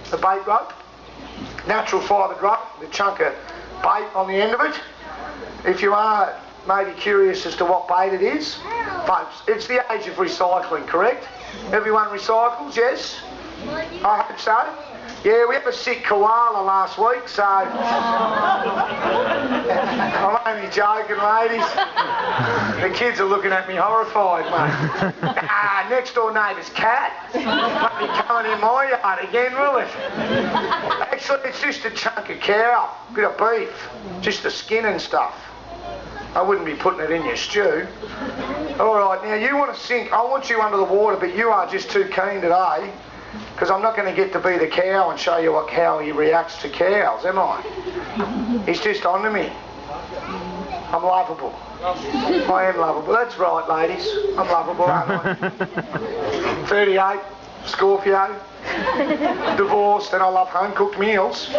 the bait rope, natural fibred rope, the chunk of bait on the end of it. If you are maybe curious as to what bait it is, folks, it's the age of recycling, correct? Everyone recycles, yes? I hope so. Yeah, we had a sick koala last week, so I'm only joking, ladies. The kids are looking at me horrified, mate. Next door neighbour's cat. Won't be coming in my yard again, will it? Actually, it's just a chunk of cow, bit of beef, just the skin and stuff. I wouldn't be putting it in your stew. All right, now you want to sink. I want you under the water, but you are just too keen today, because I'm not going to get to be the cow and show you how he reacts to cows, am I? He's just onto me. I'm lovable. I am lovable. That's right, ladies. I'm lovable, aren't I? 38, Scorpio, divorced, and I love home-cooked meals.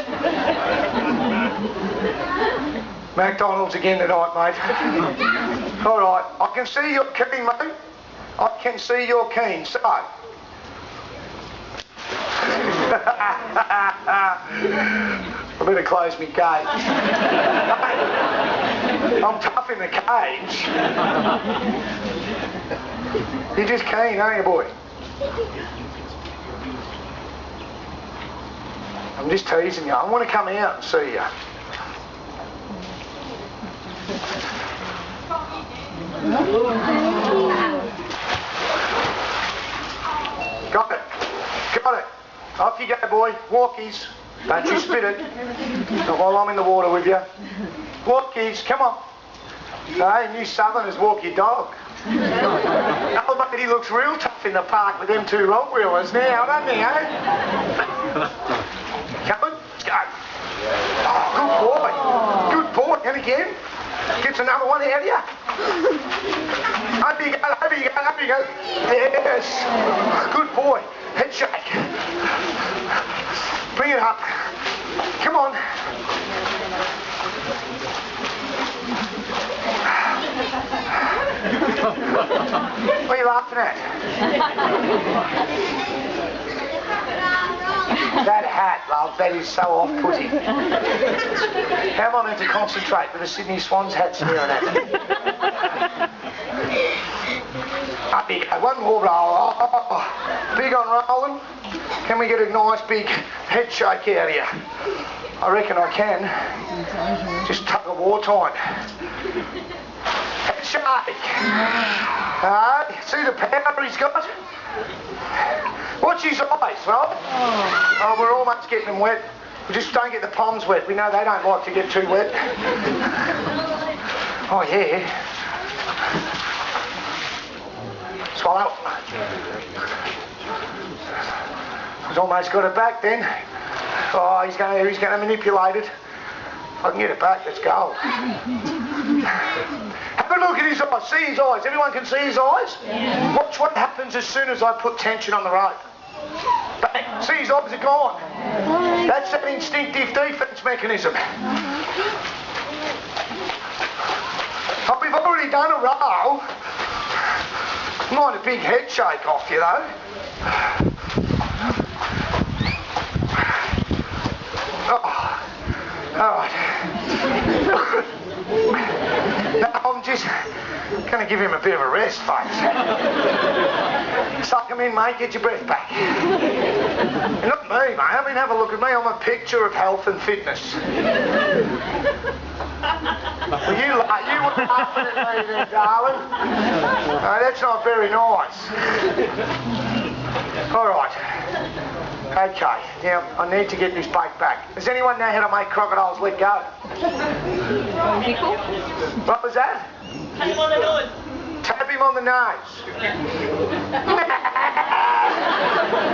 McDonald's again tonight, mate. All right, I can see you're keen, mate. I can see you're keen, so... I better close my cage. I'm tough in the cage. You're just keen, aren't you, boy? I'm just teasing you. I want to come out and see you. Got it. Got it. Off you go, boy. Walkies. Don't you spit it. Not while I'm in the water with you. Walkies, come on. Hey, New Southerners, walk your dog. Oh, mate, he looks real tough in the park with them two rock-wheelers now, doesn't he, eh? Come on, let's go. Oh, good boy. Good boy. And again. Gets another one out of you. Up you go, up you go, up you go. Yes. Good boy. Head shake. Bring it up. Come on. What are you laughing at? That hat, love, that is so off-putting. How am I meant to concentrate with the Sydney Swans hat staring at me? Up you go, one more roll. Oh, big on rolling. Can we get a nice big head shake out of you? I reckon I can. Just tug of war time. Head shake. See the power he's got? Watch his eyes, right? Oh, we're almost getting them wet. We just don't get the palms wet. We know they don't like to get too wet. Oh, yeah. Swallow. He's almost got it back then. Oh, he's going to manipulate it. If I can get it back, let's go. Have a look at his eyes. See his eyes. Everyone can see his eyes? Yeah. Watch what happens as soon as I put tension on the rope. Bang. See, his eyes are gone. That's that instinctive defence mechanism. Oh, we've already done a roll. Mind a big head shake off you, though. Oh. All right. No, I'm just going to give him a bit of a rest, folks. Suck him in, mate. Get your breath back. And not me, mate. I mean, have a look at me. I'm a picture of health and fitness. Well, you were laughing at me there, darling. No, that's not very nice. All right. Okay, now I need to get this bait back. Does anyone know how to make crocodiles let go? What was that? Tap him on the nose. Tap him on the nose.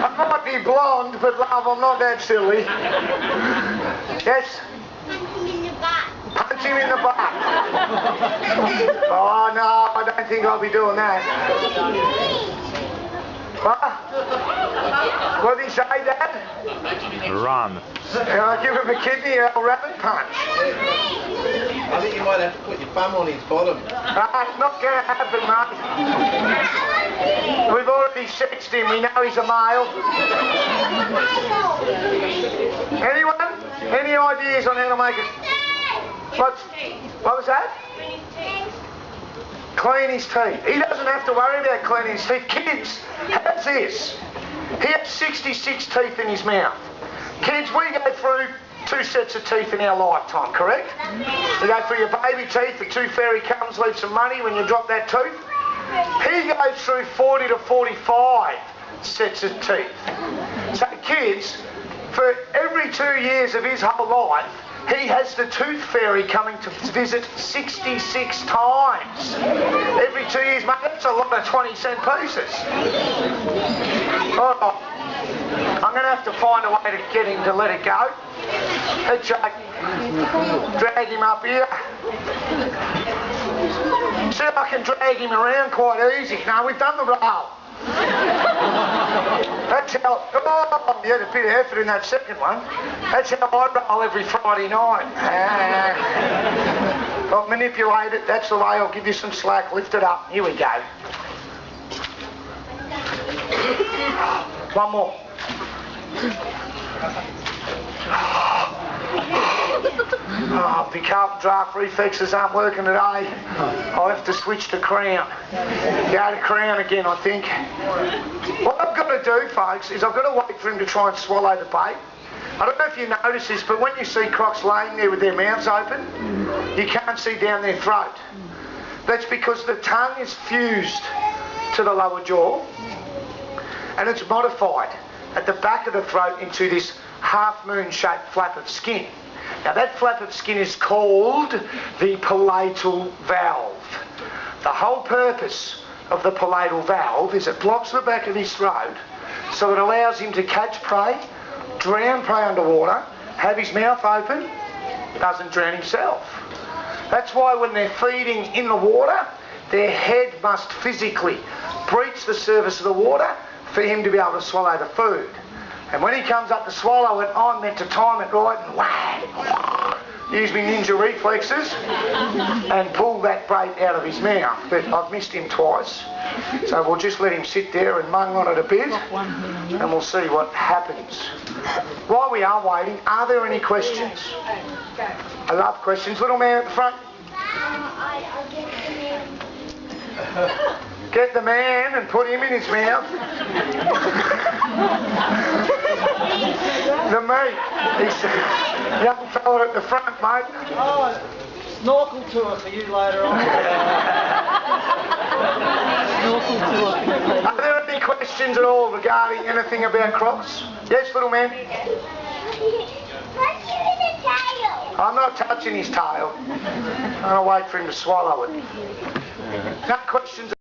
I might be blonde, but love, I'm not that silly. Yes? Punch him in the butt. Punch him in the butt. Oh no, I don't think I'll be doing that. What? What did he say, Dad? Run. Can I give him a kidney or a rabbit punch? I think you might have to put your thumb on his bottom. It's not going to happen, mate. We've already sexed him. We know he's a male. ideas on how to make it? What was that? Clean his teeth. He doesn't have to worry about cleaning his teeth. Kids, how's this? He has 66 teeth in his mouth. Kids, we go through 2 sets of teeth in our lifetime, correct? You go through your baby teeth, the tooth fairy comes, leaves some money when you drop that tooth. He goes through 40 to 45 sets of teeth. So kids, for every 2 years of his whole life, he has the tooth fairy coming to visit 66 times. Every 2 years, mate, that's a lot of 20-cent pieces. Oh, I'm going to have to find a way to get him to let it go. Hey, Jake, drag him up here. See if I can drag him around quite easy. No, we've done the roll. That's how, oh, you had a bit of effort in that second one. That's how I roll every Friday night. I'll manipulate it, that's the way. I'll give you some slack, lift it up. Here we go. One more. Oh, the carpet draft reflexes aren't working today. I'll have to switch to crown. Go to crown again, I think. What I've got to do, folks, is I've got to wait for him to try and swallow the bait. I don't know if you notice this, but when you see crocs laying there with their mouths open, you can't see down their throat. That's because the tongue is fused to the lower jaw, and it's modified at the back of the throat into this half-moon shaped flap of skin. Now that flap of skin is called the palatal valve. The whole purpose of the palatal valve is it blocks the back of his throat so it allows him to catch prey, drown prey underwater, have his mouth open, doesn't drown himself. That's why when they're feeding in the water, their head must physically breach the surface of the water for him to be able to swallow the food. And when he comes up to swallow it, I'm meant to time it right and whack, use my ninja reflexes and pull that bait out of his mouth. But I've missed him twice. So we'll just let him sit there and mung on it a bit and we'll see what happens. While we are waiting, are there any questions? I love questions. Little man at the front. Get the man and put him in his mouth. The meat. He's a young fella at the front, mate. Oh, snorkel tour for you later on. Snorkel tour for you later on. Are there any questions at all regarding anything about crocs? Yes, little man? What's in the tail? I'm not touching his tail. I'm going to wait for him to swallow it. No questions.